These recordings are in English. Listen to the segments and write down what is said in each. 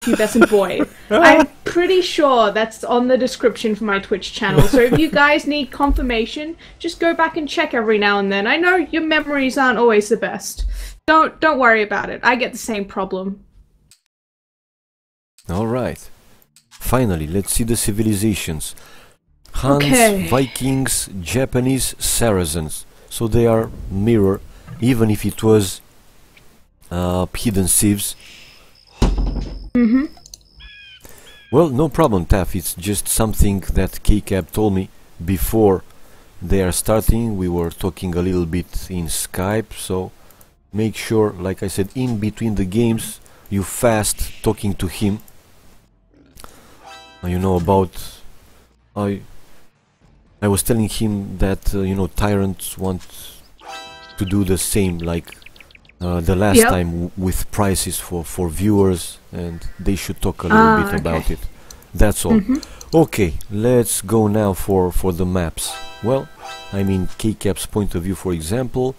pubescent boy. I'm pretty sure that's on the description for my Twitch channel. So if you guys need confirmation, just go back and check every now and then. I know your memories aren't always the best. Don't worry about it. I get the same problem. All right. Finally, let's see the civilizations. Huns, Vikings, Japanese, Saracens. So they are mirror, even if it was hidden sieves. Well, no problem, Taff. It's just something that KCAP told me before they are starting. We were talking a little bit in Skype, so make sure, like I said, in between the games, you fast talking to him. You know about... I was telling him that, you know, TyRanT want to do the same, like the last time with prices for viewers, and they should talk a little bit about it. That's all. Okay, let's go now for the maps. Well, I mean, KCAP's point of view, for example,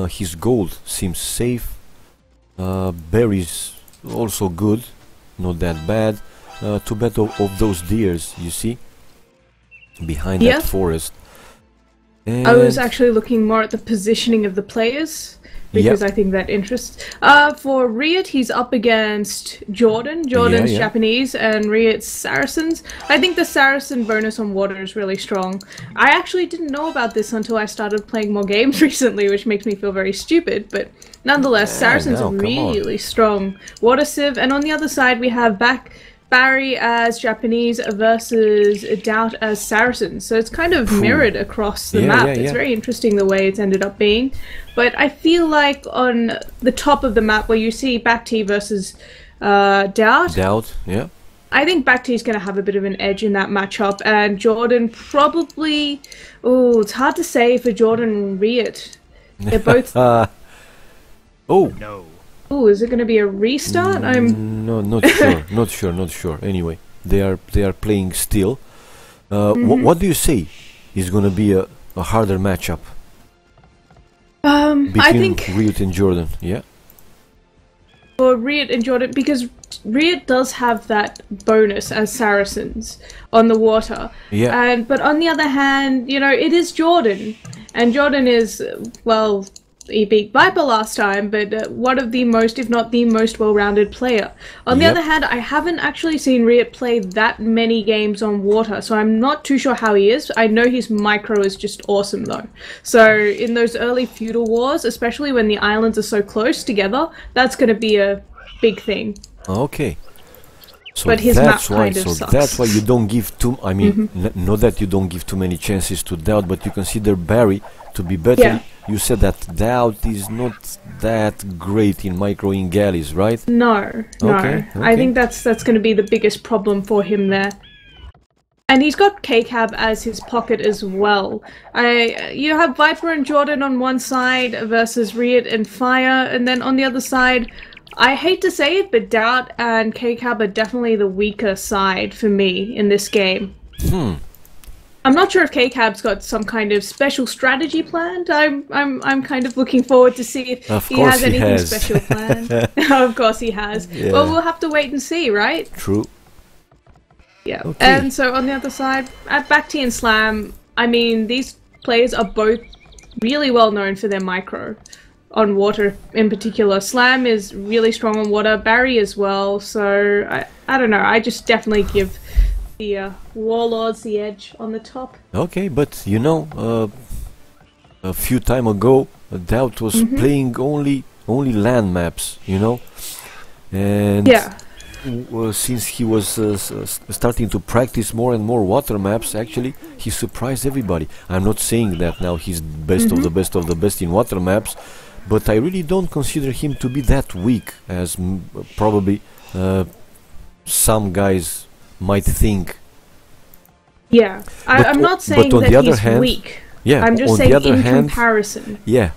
his gold seems safe. Berries also good, not that bad. Too bad of those deers, you see, behind that forest. And I was actually looking more at the positioning of the players, because I think that interests. For Riot, he's up against Jordan. Jordan's Japanese and Riot's Saracens. I think the Saracen bonus on water is really strong. I actually didn't know about this until I started playing more games recently, which makes me feel very stupid, but nonetheless, Saracens are really strong. Water Civ, and on the other side we have Barry as Japanese versus Doubt as Saracens. So it's kind of mirrored across the map. It's very interesting the way it's ended up being. But I feel like on the top of the map where you see Bacti versus Doubt. I think Bacti's going to have a bit of an edge in that matchup. And Jordan probably... Oh, it's hard to say for Jordan and Riot. They're both... Oh, no. Oh, is it going to be a restart? No, not sure, not sure. Anyway, they are playing still. What do you say is going to be a harder matchup? Between I think Riot and Jordan, for Riot and Jordan, because Riot does have that bonus as Saracens on the water. But on the other hand, you know, it is Jordan, and Jordan is, well, he beat Viper last time, but one of the most, if not the most well-rounded player. On the other hand, I haven't actually seen Riot play that many games on water, so I'm not too sure how he is. I know his micro is just awesome though. So in those early feudal wars, especially when the islands are so close together, that's going to be a big thing. Okay. So but his map kind of sucks. That's why you don't give too... I mean, not that you don't give too many chances to Doubt, but you consider Barry to be better. You said that Doubt is not that great in micro in galleys, right? No. I think that's going to be the biggest problem for him there. And he's got KCAB as his pocket as well. You have Viper and Jordan on one side versus Riot and Fire, and then on the other side, I hate to say it, but Doubt and KCAB are definitely the weaker side for me in this game. I'm not sure if KCAB's got some kind of special strategy planned. I'm kind of looking forward to see if he has anything special planned. Of course he has. Well, we'll have to wait and see, right? True. Yeah. And so on the other side, at Bacti and Slam, I mean, these players are both really well known for their micro on water in particular. Slam is really strong on water, Barry as well. So I don't know. I just definitely give the Warlords the edge on the top. Okay, but you know, a few time ago, Doubt was playing only land maps, you know, and since he was starting to practice more and more water maps, actually, he surprised everybody. I'm not saying that now he's best of the best of the best in water maps, but I really don't consider him to be that weak as probably some guys might think. Yeah, I'm not saying that he's weak. Yeah, I'm just saying in comparison. Yeah.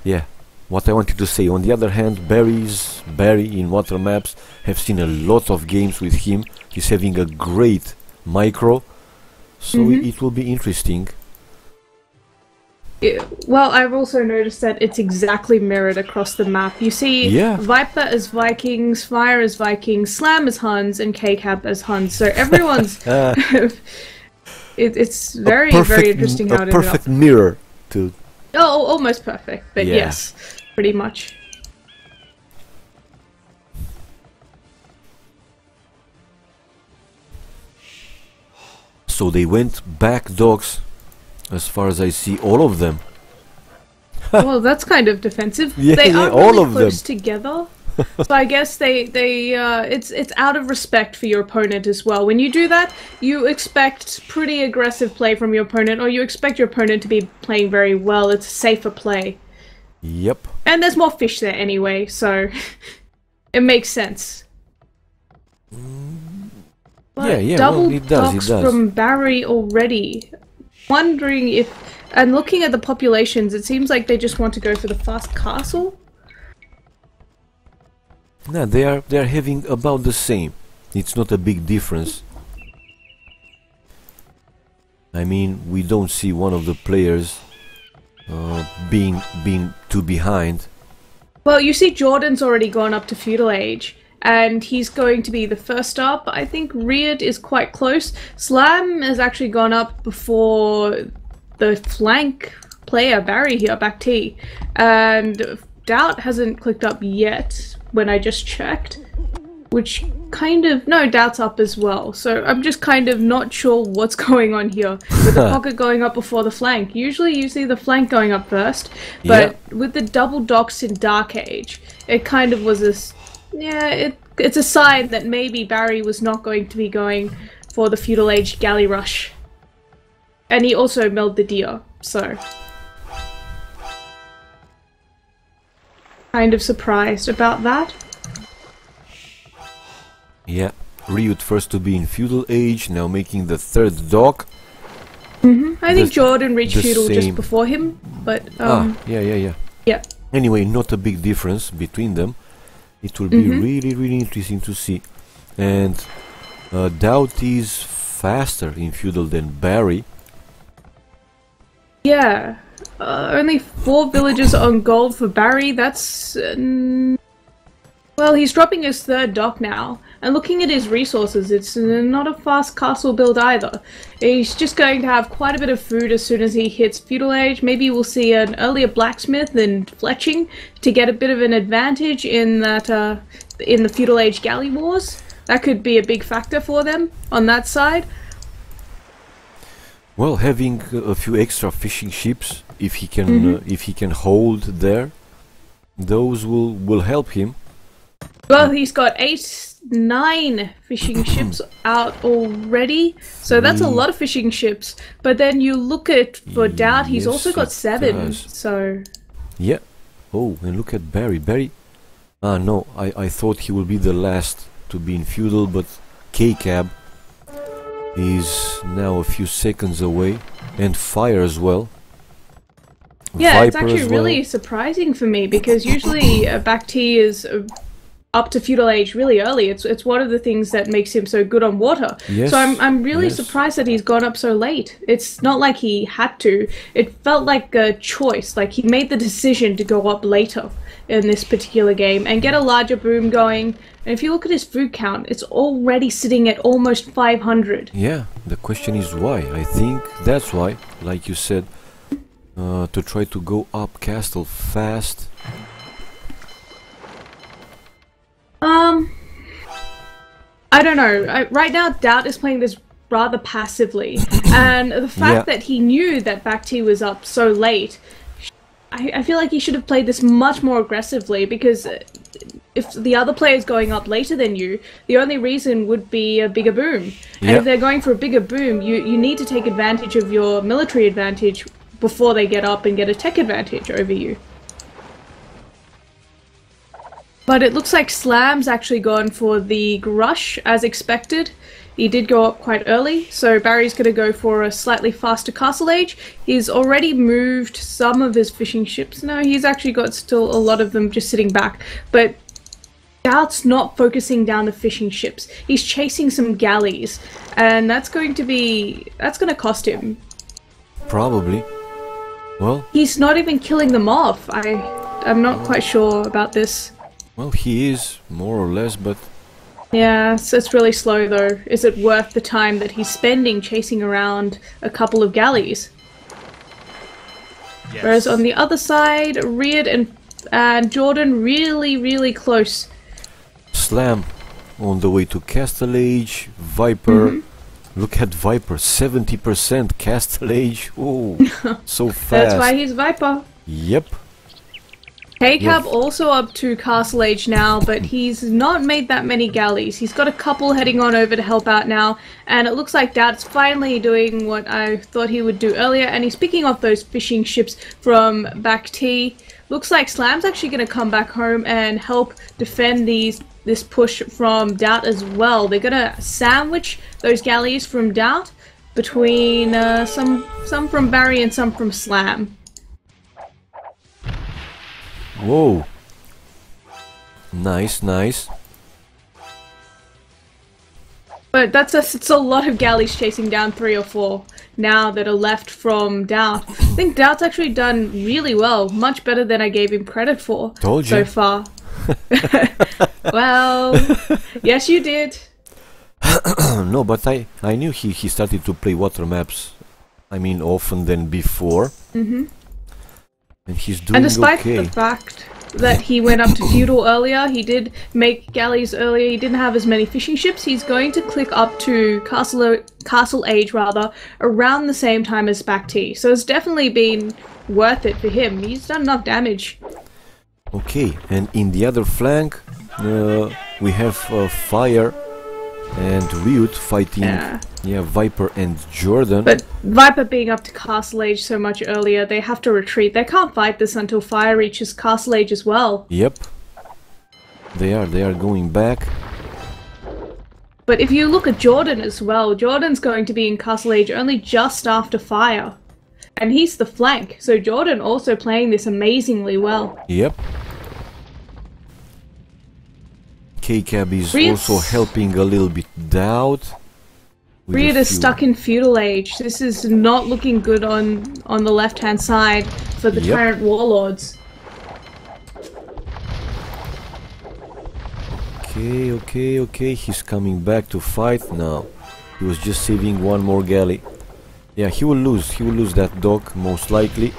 What I wanted to say, on the other hand, Barry in water maps, have seen a lot of games with him. He's having a great micro, so it will be interesting. Well, I've also noticed that it's exactly mirrored across the map. You see Viper as Vikings, Fire as Vikings, Slam as Huns, and K-Cap as Huns. So everyone's... it's very, very interesting how it ended up. A perfect mirror to... Oh, almost perfect, but yes, pretty much. So they went back dogs, as far as I see, all of them. Well, that's kind of defensive. Yeah, they are all really of close them together. So I guess it's out of respect for your opponent as well. When you do that, you expect pretty aggressive play from your opponent, or you expect your opponent to be playing very well. It's a safer play. Yep. And there's more fish there anyway, so it makes sense. But double docks from Barry already. Wondering if, and looking at the populations, it seems like they just want to go for the fast castle. No, they are having about the same. It's not a big difference. I mean, we don't see one of the players being too behind. Well, you see Jordan's already gone up to feudal age, and he's going to be the first up. I think Riot is quite close. Slam has actually gone up before the flank player, Barry here, back T. And Doubt hasn't clicked up yet when I just checked. Which kind of... No, Doubt's up as well. So I'm just kind of not sure what's going on here. With the pocket going up before the flank. Usually you see the flank going up first. But with the double docks in Dark Age, it kind of was a... Yeah, it's a sign that maybe Barry was not going to be going for the feudal age galley rush. And he also milled the deer, so... Kind of surprised about that. Yeah, Ryut first to be in feudal age, now making the third dock. I think Jordan reached feudal just before him, but... Yeah. Anyway, not a big difference between them. It will be really, really interesting to see. And Doubt is faster in feudal than Barry. Yeah. Only 4 villages on gold for Barry. That's... well, he's dropping his third dock now. And looking at his resources, it's not a fast castle build either. He's just going to have quite a bit of food as soon as he hits feudal age. Maybe we'll see an earlier blacksmith and fletching to get a bit of an advantage in that in the feudal age galley wars. That could be a big factor for them on that side. Well, having a few extra fishing ships, if he can hold there, those will help him. Well, he's got 9 fishing ships out already, so that's a lot of fishing ships. But then you look at, for Doubt, he's also got 7, so... Yeah. Oh, and look at Barry. Barry... Ah, no, I thought he will be the last to be in feudal, but K-Cab is now a few seconds away, and Fire as well. Yeah, Viper it's actually really surprising for me, because usually Back T is... up to feudal age really early. It's one of the things that makes him so good on water. Yes, so I'm really surprised that he's gone up so late. It's not like he had to. It felt like a choice. Like he made the decision to go up later in this particular game and get a larger boom going. And if you look at his food count, it's already sitting at almost 500. Yeah, the question is why. I think that's why, like you said, to try to go up castle fast. I don't know. Right now, Doubt is playing this rather passively, and the fact that he knew that Back T was up so late, I feel like he should have played this much more aggressively, because if the other player is going up later than you, the only reason would be a bigger boom. And if they're going for a bigger boom, you need to take advantage of your military advantage before they get up and get a tech advantage over you. But it looks like Slam's actually gone for the Grush, as expected. He did go up quite early, so Barry's going to go for a slightly faster castle age. He's already moved some of his fishing ships. No, he's actually got still a lot of them just sitting back. But Doubt's not focusing down the fishing ships. He's chasing some galleys, and that's going to cost him. Probably. Well, he's not even killing them off. I'm not quite sure about this. Well, he is, more or less, but... Yeah, so it's really slow though. Is it worth the time that he's spending chasing around a couple of galleys? Yes. Whereas on the other side, Rhett and Jordan really close. Slam on the way to Castle Age, Viper. Look at Viper, 70% Castle Age. Oh, so fast. That's why he's Viper. Yep. KCAB also up to Castle Age now, but he's not made that many galleys. He's got a couple heading on over to help out now, and it looks like Dad's finally doing what I thought he would do earlier, and he's picking off those fishing ships from back T. Looks like Slam's actually going to come back home and help defend this push from Doubt as well. They're going to sandwich those galleys from Doubt between some from Barry and some from Slam. Whoa. Nice, nice. But it's a lot of galleys chasing down 3 or 4 now that are left from Doubt. I think Doubt's actually done really well, much better than I gave him credit for so far. Well, yes you did. No, but I knew he started to play water maps, I mean, often than before. And he's doing okay. And despite the fact that he went up to Feudal earlier, he did make galleys earlier, he didn't have as many fishing ships, he's going to click up to Castle Age rather, around the same time as back T. So it's definitely been worth it for him. He's done enough damage. Okay, and in the other flank, we have Fire and Riot fighting Viper and Jordan. But Viper being up to Castle Age so much earlier, they have to retreat. They can't fight this until Fire reaches Castle Age as well. Yep. They are going back. But if you look at Jordan as well, Jordan's going to be in Castle Age only just after Fire. And he's the flank, so Jordan also playing this amazingly well. Yep. KCAB is also helping a little bit Doubt. Rhett is stuck in Feudal Age. This is not looking good on the left-hand side for the TyRanT Warlords. Okay. He's coming back to fight now. He was just saving one more galley. Yeah, he will lose. He will lose that dock, most likely.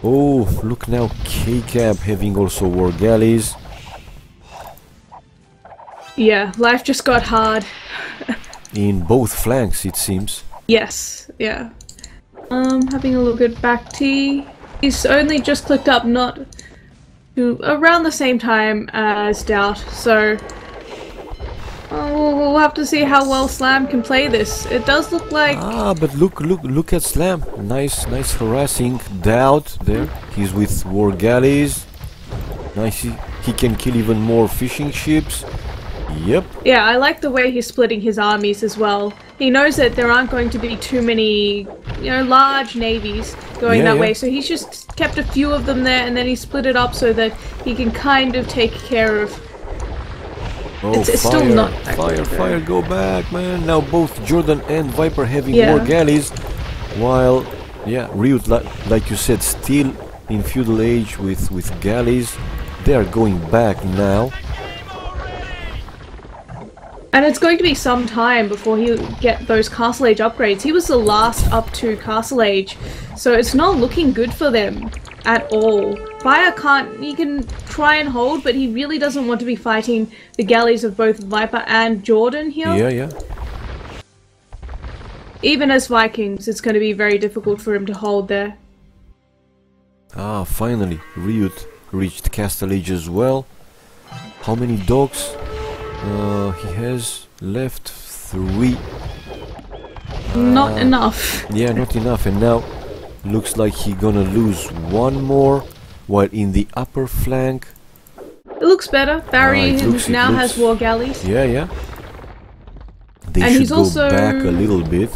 Oh, look now, KCAB having also war galleys. Yeah, life just got hard. In both flanks, it seems. Yes, yeah. Having a look at back T. He's only just clicked up, not to around the same time as Doubt, so we'll have to see how well Slam can play this. It does look like... but look at Slam. Nice harassing Doubt there. He's with war galleys. Nice, he can kill even more fishing ships. Yep. Yeah, I like the way he's splitting his armies as well. He knows that there aren't going to be too many, large navies going that way, so he's just kept a few of them there, and then he split it up so that he can kind of take care of... Oh, it's still not... Fire, go back, man. Now both Jordan and Viper having more galleys, while, Riot, like you said, still in Feudal Age with galleys. They are going back now. And it's going to be some time before he'll get those Castle Age upgrades. He was the last up to Castle Age, so it's not looking good for them at all. Fire he can try and hold, but he really doesn't want to be fighting the galleys of both Viper and Jordan here. Yeah. Even as Vikings, it's going to be very difficult for him to hold there. Finally, Riot reached Castle Age as well. How many dogs? He has left 3. Not enough. Yeah, not enough. And now looks like he's gonna lose one more. While in the upper flank, it looks better. Barry now has war galleys. Yeah. They should he's also back a little bit.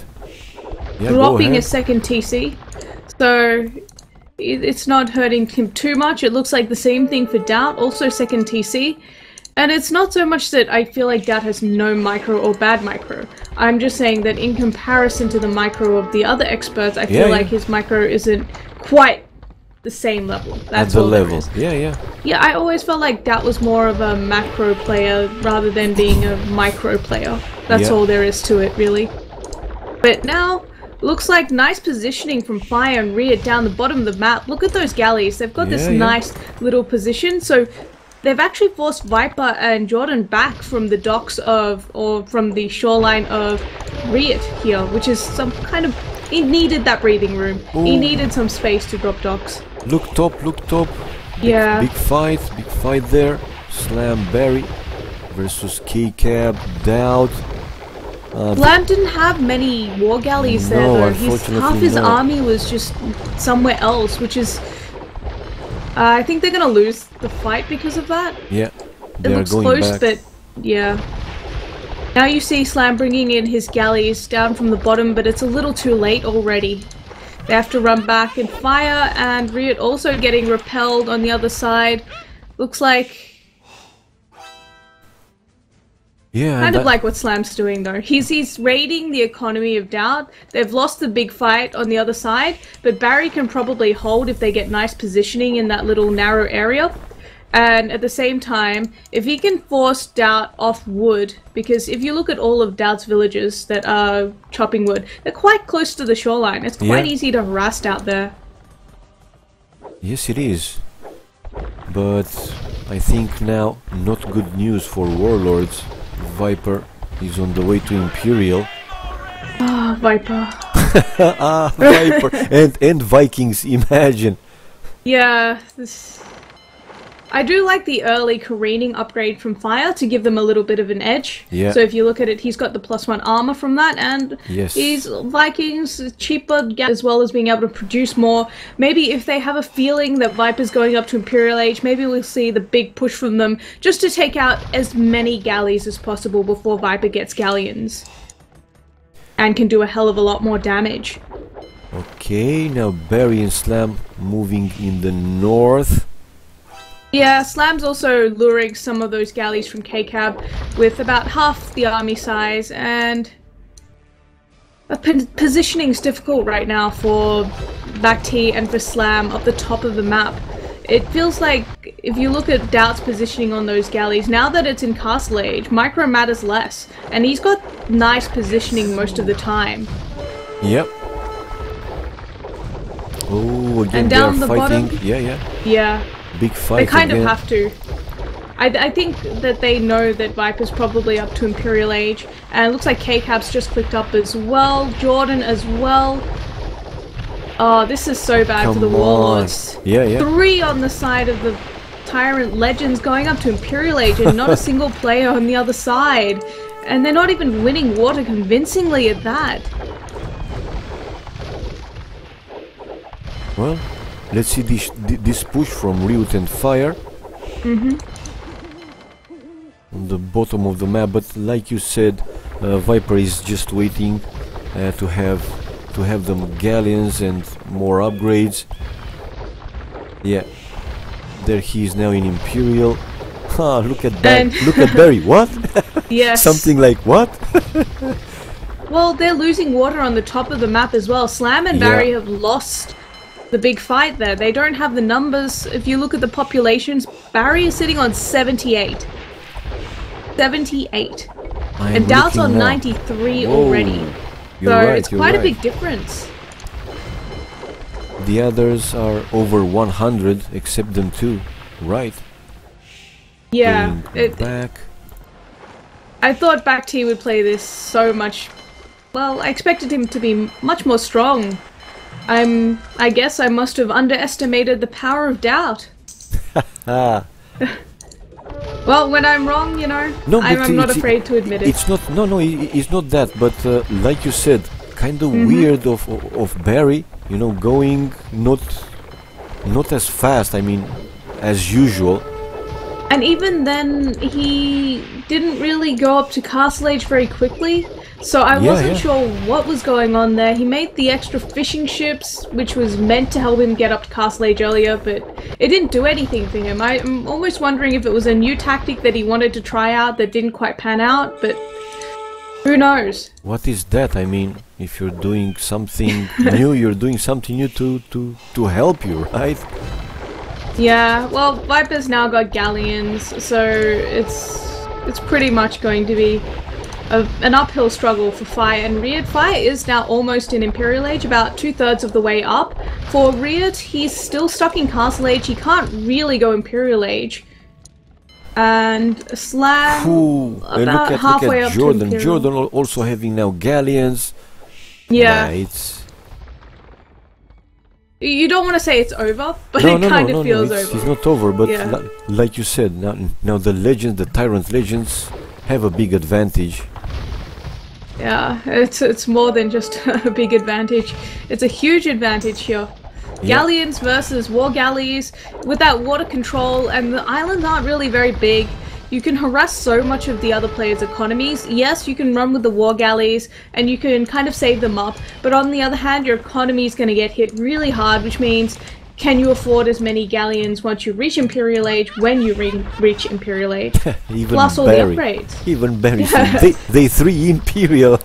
Yeah, dropping a second TC, so it's not hurting him too much. It looks like the same thing for Doubt, also second TC. And it's not so much that I feel like Doubt has no micro or bad micro. I'm just saying that in comparison to the micro of the other experts, I feel like his micro isn't quite the same level. That's at the level. Yeah. Yeah, I always felt like Doubt was more of a macro player rather than being a micro player. That's all there is to it, really. But now, looks like nice positioning from Fire and Rhea down the bottom of the map. Look at those galleys. They've got this nice little position. So they've actually forced Viper and Jordan back from the docks of, or from the shoreline of Riot here, which is some kind of, he needed that breathing room. Ooh. He needed some space to drop docks. Look top. Big fight there. Slam Barry versus K-Cab, Doubt. Slam didn't have many war galleys there though. Half his army was just somewhere else, which is... I think they're gonna lose the fight because of that. Yeah, it looks close, but yeah. Now you see Slam bringing in his galleys down from the bottom, but it's a little too late already. They have to run back and Fire, and Riot also getting repelled on the other side. Looks like... Yeah, kind of like what Slam's doing though. He's raiding the economy of Doubt. They've lost the big fight on the other side, but Barry can probably hold if they get nice positioning in that little narrow area. And at the same time, if he can force Doubt off wood, because if you look at all of Doubt's villages that are chopping wood, they're quite close to the shoreline. It's quite easy to harass Doubt there. Yes, it is. But I think now not good news for Warlords. Viper is on the way to Imperial. Ah, Viper. Viper. and Vikings, imagine. Yeah, I do like the early careening upgrade from Fire to give them a little bit of an edge. Yeah. So if you look at it, he's got the +1 armor from that, and these Vikings cheaper as well as being able to produce more. Maybe if they have a feeling that Viper's going up to Imperial Age, maybe we'll see the big push from them just to take out as many galleys as possible before Viper gets galleons. And can do a hell of a lot more damage. Okay, now Barry and Slam moving in the north. Yeah, Slam's also luring some of those galleys from K-Cab with about half the army size, and positioning's difficult right now for BAC-T and for Slam up the top of the map. It feels like if you look at Doubt's positioning on those galleys, now that it's in Castle Age, micro matters less, and he's got nice positioning most of the time. Yep. Oh, again and down they're the fighting. Bottom, Yeah. Big fight. They kind again. of have to. I think that they know that Viper's probably up to Imperial Age, and it looks like K-Cab's just clicked up as well, Jordan as well. Oh, this is so bad for the Warlords. Yeah. 3 on the side of the TyRanT Legends going up to Imperial Age, and not a single player on the other side. And they're not even winning water convincingly at that. Well, let's see this push from Riot and Fire. On the bottom of the map, but like you said, Viper is just waiting to have them galleons and more upgrades. Yeah, there he is now in Imperial. Ah, look at that! Look at Barry. What? Yes. Something like what? Well, they're losing water on the top of the map as well. Slam and Barry have lost the big fight there. They don't have the numbers. If you look at the populations, Barry is sitting on 78. 78. And Doubt's on 93 already. So it's quite a big difference. The others are over 100, except them two, right? Yeah. Back. I thought BAC-T would play this so much... Well, I expected him to be much more strong. I guess I must have underestimated the power of Doubt. Well, when I'm wrong, you know, I'm not afraid to admit it. It's not, it's not that, but like you said, kind of weird of Barry, you know, going not as fast, I mean, as usual. And even then, he didn't really go up to Castle Age very quickly. So I wasn't sure what was going on there. He made the extra fishing ships, which was meant to help him get up to Castle Age earlier, but it didn't do anything for him. I'm almost wondering if it was a new tactic that he wanted to try out that didn't quite pan out, but who knows? What is that? I mean, if you're doing something new, you're doing something new to help you, right? Yeah, well, Viper's now got galleons, so it's pretty much going to be an uphill struggle for Fire and Riot. Fire is now almost in Imperial Age, about 2/3 of the way up. For Riot, he's still stuck in Castle Age, he can't really go Imperial Age. And Slam, about halfway up Jordan. to Imperial. Jordan also having now galleons. Yeah. It's... You don't want to say it's over, but it kind of feels over. It's not over, but like you said, now the legends, the TyRanT legends, have a big advantage. Yeah, it's more than just a big advantage. It's a huge advantage here. Galleons versus war galleys with that water control, and the islands aren't really very big. You can harass so much of the other players' economies. Yes, you can run with the war galleys and you can kind of save them up, but on the other hand, your economy is going to get hit really hard, which means can you afford as many galleons once you reach Imperial Age when you reach Imperial Age? Even plus all Barry, the upgrades. Even Barry, they 3 Imperial.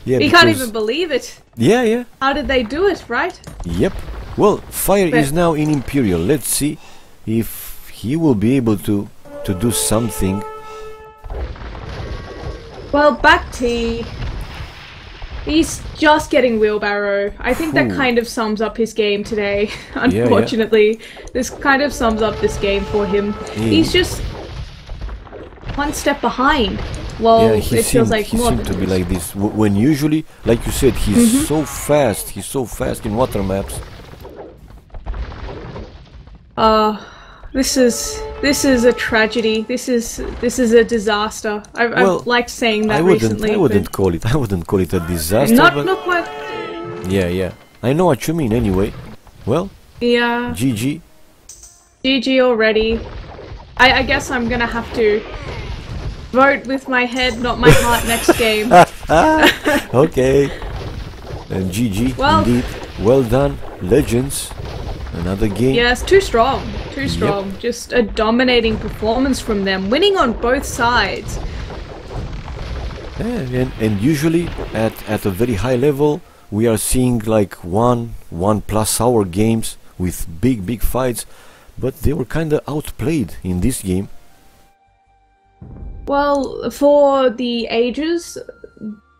Yeah, you can't even believe it. Yeah. How did they do it, right? Yep. Well, Fire is now in Imperial. Let's see if he will be able to do something. Well, back T. He's just getting wheelbarrow. I think that kind of sums up his game today, unfortunately. This kind of sums up this game for him. He's just one step behind. Well, it feels like more he seemed to be like this. When usually, like you said, he's so fast. He's so fast in water maps. This is a tragedy. This is a disaster. I've liked saying that recently. I wouldn't call it a disaster. Not quite. Yeah. I know what you mean. Anyway, well. Yeah. GG. GG already. I guess I'm gonna have to vote with my head, not my heart, next game. Okay. And GG. Well, indeed. Well done, legends. Another game. Yes, too strong. Yep. Just a dominating performance from them, winning on both sides. Yeah, and usually at a very high level, we are seeing like one plus hour games with big fights, but they were kind of outplayed in this game. Well, for the ages,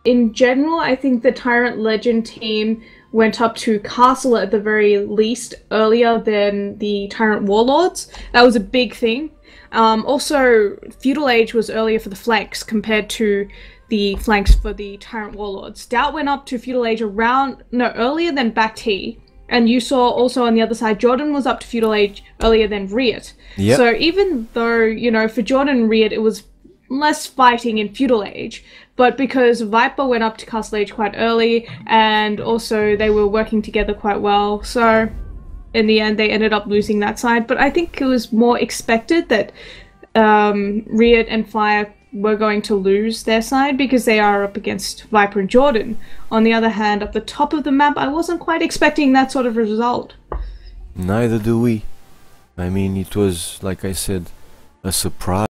in general, I think the TyRanT Legend team went up to Castle at the very least earlier than the TyRanT Warlords. That was a big thing. Also, Feudal Age was earlier for the flanks compared to the flanks for the TyRanT Warlords. Stout went up to Feudal Age earlier than Back T. And you saw also on the other side, Jordan was up to Feudal Age earlier than Riot. Yep. So even though, you know, for Jordan and Riot, it was less fighting in Feudal Age, but because Viper went up to Castle Age quite early, and also they were working together quite well, so in the end they ended up losing that side. But I think it was more expected that Riot and Fire were going to lose their side because they are up against Viper and Jordan. On the other hand, at the top of the map, I wasn't quite expecting that sort of result. Neither do we. I mean, it was, like I said, a surprise.